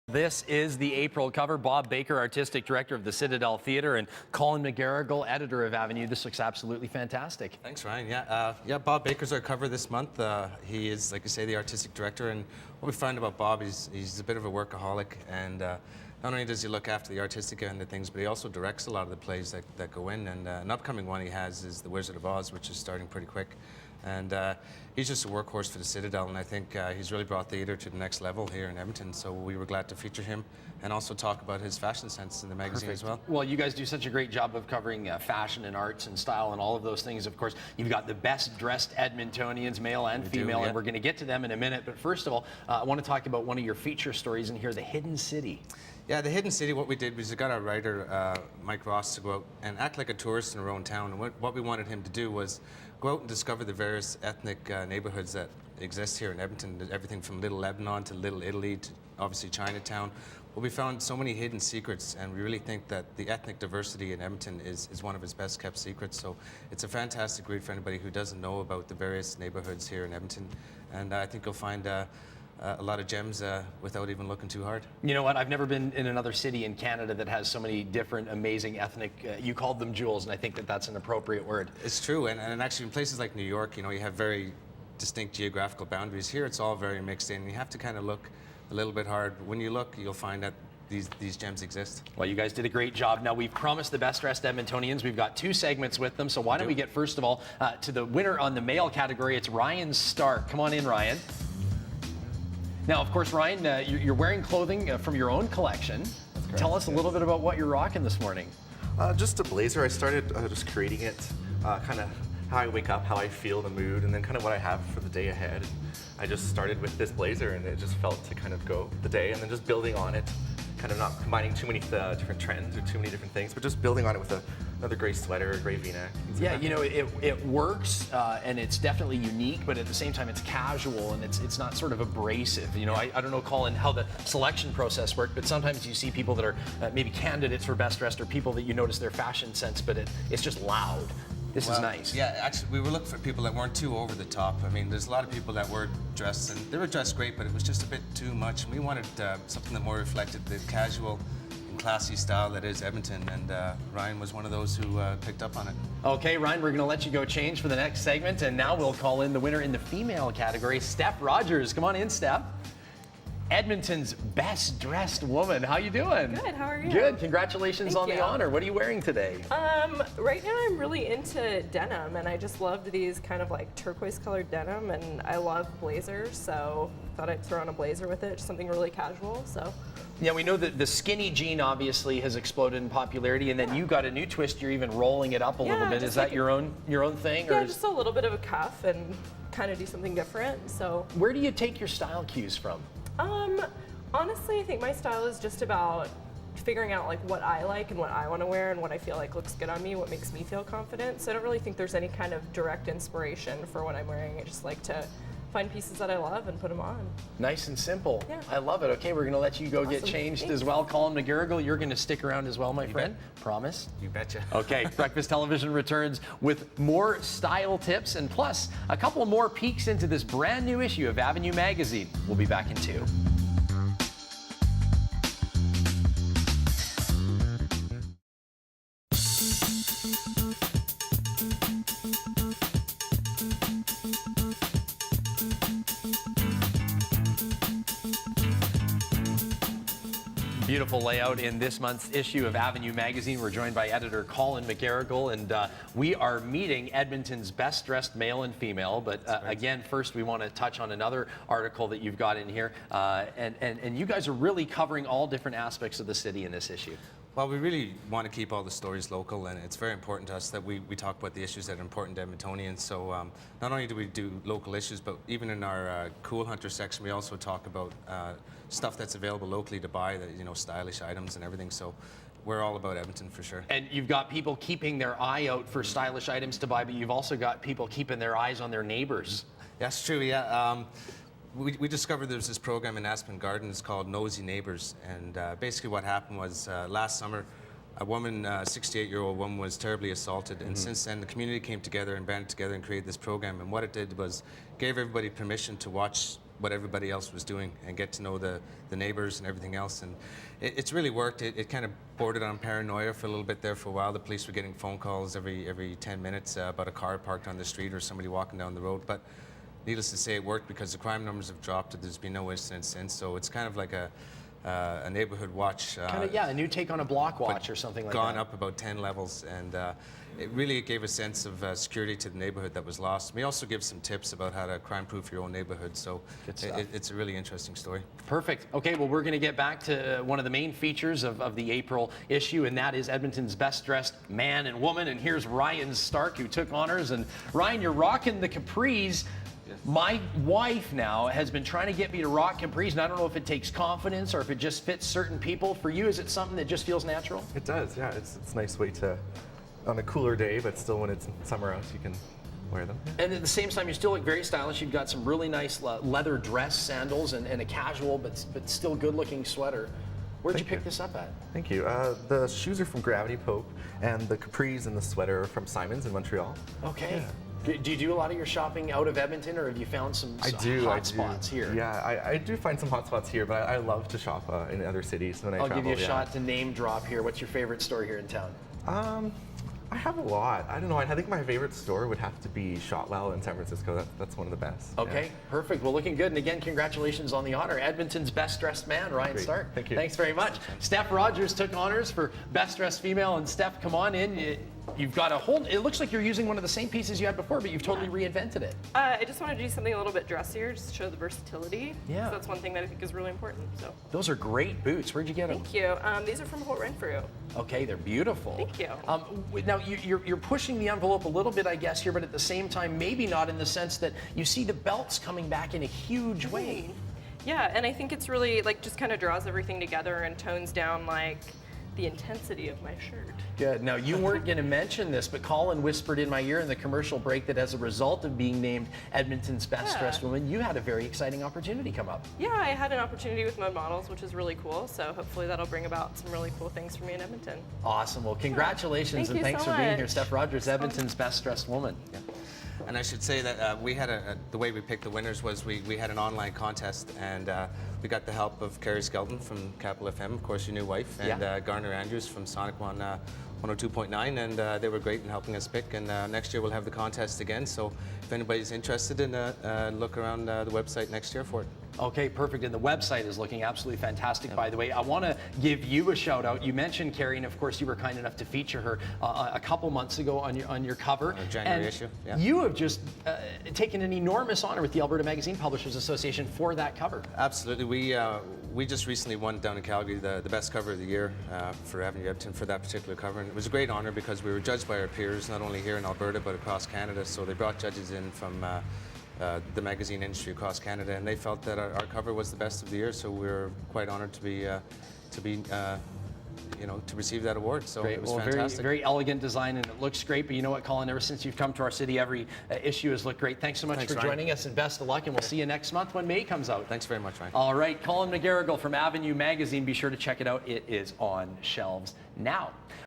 This is the April cover. Bob Baker, Artistic Director of the Citadel Theatre, and Colin McGarrigle, Editor of Avenue. This looks absolutely fantastic. Thanks, Ryan. Yeah, Bob Baker's our cover this month. He is, like you say, the Artistic Director, and what we find about Bob, he's a bit of a workaholic, and not only does he look after the artistic end of things, but he also directs a lot of the plays that go in, and an upcoming one he has is The Wizard of Oz, which is starting pretty quick. And he's just a workhorse for the Citadel, and I think he's really brought theatre to the next level here in Edmonton, so we were glad to feature him and also talk about his fashion sense in the magazine as well. Well, you guys do such a great job of covering fashion and arts and style and all of those things. Of course, you've got the best dressed Edmontonians, male and female, and we're going to get to them in a minute. But first of all, I want to talk about one of your feature stories in here, The Hidden City. Yeah, The Hidden City, what we did was we got our writer, Mike Ross, to go out and act like a tourist in our own town. And what we wanted him to do was go out and discover the various ethnic neighborhoods that exist here in Edmonton, everything from Little Lebanon to Little Italy to obviously Chinatown. Well, we found so many hidden secrets, and we really think that the ethnic diversity in Edmonton is one of its best kept secrets. So it's a fantastic read for anybody who doesn't know about the various neighborhoods here in Edmonton. And I think you'll find a lot of gems without even looking too hard. You know what? I've never been in another city in Canada that has so many different, amazing ethnic. You called them jewels, and I think that that's an appropriate word. It's true, and actually in places like New York, you know, you have very distinct geographical boundaries. Here, it's all very mixed in. You have to kind of look a little bit hard. When you look, you'll find that these gems exist. Well, you guys did a great job. Now, we've promised the best dressed Edmontonians. We've got two segments with them. So why don't we get, first of all, to the winner on the male category. It's Ryan Stark. Come on in, Ryan. Now, of course, Ryan, you're wearing clothing from your own collection. Tell us a little bit about what you're rocking this morning. Just a blazer. I started just creating it, kind of how I wake up, how I feel, the mood, and then kind of what I have for the day ahead. I just started with this blazer, and it just felt to kind of go the day, and then just building on it, kind of not combining too many different trends or too many different things, but just building on it with another gray sweater, a gray V-neck. Yeah, you know, it works, and it's definitely unique, but at the same time, it's casual, and it's not sort of abrasive. You know, I don't know, Colin, how the selection process worked, but sometimes you see people that are maybe candidates for best dressed, or people that you notice their fashion sense, but it's just loud. This is nice. Yeah, actually, we were looking for people that weren't too over the top. I mean, there's a lot of people that were dressed, and they were dressed great, but it was just a bit too much. And we wanted something that more reflected the casual and classy style that is Edmonton, and Ryan was one of those who picked up on it. Okay, Ryan, we're going to let you go change for the next segment, and now we'll call in the winner in the female category, Steph Rogers. Come on in, Steph. Edmonton's best dressed woman. How you doing? Good, how are you? Good, congratulations on the honor. What are you wearing today? Right now I'm really into denim, and I just loved these kind of like turquoise colored denim, and I love blazers, so thought I'd throw on a blazer with it, just something really casual, so. Yeah, we know that the skinny jean obviously has exploded in popularity, and then you got a new twist. You're even rolling it up a little bit. Is that your own thing? Yeah, just a little bit of a cuff and kind of do something different, so. Where do you take your style cues from? Honestly, I think my style is just about figuring out like what I like and what I want to wear and what I feel like looks good on me, what makes me feel confident. So I don't really think there's any kind of direct inspiration for what I'm wearing. I just like to find pieces that I love and put them on. Nice and simple. Yeah. I love it. Okay, we're going to let you go get changed as well. Colin McGarrigle, you're going to stick around as well, my friend. Promise? You betcha. Okay, Breakfast Television returns with more style tips and plus a couple more peeks into this brand new issue of Avenue Magazine. We'll be back in 2. Beautiful layout in this month's issue of Avenue Magazine. We're joined by editor Colin McGarrigle, and we are meeting Edmonton's best dressed male and female. But again, first we want to touch on another article that you've got in here, and you guys are really covering all different aspects of the city in this issue. Well, we really want to keep all the stories local, and it's very important to us that we talk about the issues that are important to Edmontonians. So not only do we do local issues, but even in our Cool Hunter section, we also talk about stuff that's available locally to buy, you know, stylish items and everything. So we're all about Edmonton for sure. And you've got people keeping their eye out for stylish items to buy, but you've also got people keeping their eyes on their neighbors. That's true, yeah. We discovered there's this program in Aspen Gardens called Nosy Neighbors, and basically what happened was last summer a woman, 68-year-old woman, was terribly assaulted, and since then the community came together and banded together and created this program, and what it did was gave everybody permission to watch what everybody else was doing and get to know the neighbors and everything else. And it's really worked. It kind of bordered on paranoia for a little bit there for a while. The police were getting phone calls every 10 minutes about a car parked on the street or somebody walking down the road. But needless to say, it worked because the crime numbers have dropped. There's been no incidents since. So it's kind of like a neighborhood watch. A new take on a block watch or something like that. Gone up about 10 levels, and it really gave a sense of security to the neighborhood that was lost. We also give some tips about how to crime-proof your own neighborhood, so it's a really interesting story. Perfect. Okay, well, we're going to get back to one of the main features of the April issue, and that is Edmonton's best-dressed man and woman. And here's Ryan Stark, who took honors. And Ryan, you're rocking the capris. My wife now has been trying to get me to rock capris, and I don't know if it takes confidence or if it just fits certain people. For you, is it something that just feels natural? It does, yeah. It's a nice way to, on a cooler day, but still when it's summer out, you can wear them. Yeah. And at the same time, you still look very stylish. You've got some really nice leather dress sandals and a casual but still good-looking sweater. Where'd you pick this up at? Thank you. The shoes are from Gravity Pope, and the capris and the sweater are from Simon's in Montreal. Okay. Yeah. Do you do a lot of your shopping out of Edmonton, or have you found some hot spots here? Yeah, I do find some hot spots here, but I love to shop in other cities when I travel. I'll give you a shot to name drop here. What's your favorite store here in town? I have a lot. I don't know. I think my favorite store would have to be Shotwell in San Francisco. That's one of the best. Okay, yeah. Perfect. Well, looking good. And again, congratulations on the honor. Edmonton's best dressed man, Ryan Great. Stark. Thank you. Thanks very much. Steph Rogers took honors for best dressed female. And Steph, come on in. You've got a whole, it looks like you're using one of the same pieces you had before, but you've totally reinvented it. I just wanted to do something a little bit dressier, just to show the versatility. Yeah. So that's one thing that I think is really important. So. Those are great boots. Where'd you get them? Thank you. These are from Holt Renfrew. Okay, they're beautiful. Thank you. Now, you're pushing the envelope a little bit, I guess, here, but at the same time, maybe not in the sense that you see the belts coming back in a huge way. Yeah, and I think it's really, like, just kind of draws everything together and tones down, like, the intensity of my shirt. Good. Now, you weren't going to mention this, but Colin whispered in my ear in the commercial break that as a result of being named Edmonton's Best Dressed Woman, you had a very exciting opportunity come up. Yeah, I had an opportunity with Mode Models, which is really cool. So hopefully that'll bring about some really cool things for me in Edmonton. Awesome. Well, congratulations and thanks for being here. Steph Rogers, Edmonton's Best Dressed Woman. Yeah. And I should say that we had the way we picked the winners was we had an online contest, and we got the help of Carrie Skelton from Capital FM, of course, your new wife, and Garner Andrews from Sonic One 102.9, and they were great in helping us pick. And next year we'll have the contest again, so if anybody's interested in look around the website next year for it. Okay, perfect. And the website is looking absolutely fantastic, by the way. I want to give you a shout out. You mentioned Carrie, and of course you were kind enough to feature her a couple months ago on your cover. January issue. Yeah. You have just taken an enormous honor with the Alberta Magazine Publishers Association for that cover. Absolutely. We just recently won down in Calgary the best cover of the year for Avenue Edmonton for that particular cover, and it was a great honor because we were judged by our peers, not only here in Alberta but across Canada. So they brought judges in from the magazine industry across Canada, and they felt that our cover was the best of the year. So we were quite honored to receive that award. So great. It was well, fantastic. Very elegant design, and it looks great. But you know what, Colin? Ever since you've come to our city, every issue has looked great. Thanks so much for joining us, and best of luck. And we'll see you next month when May comes out. Thanks very much, Ryan. All right, Colin McGarrigle from Avenue Magazine. Be sure to check it out. It is on shelves now.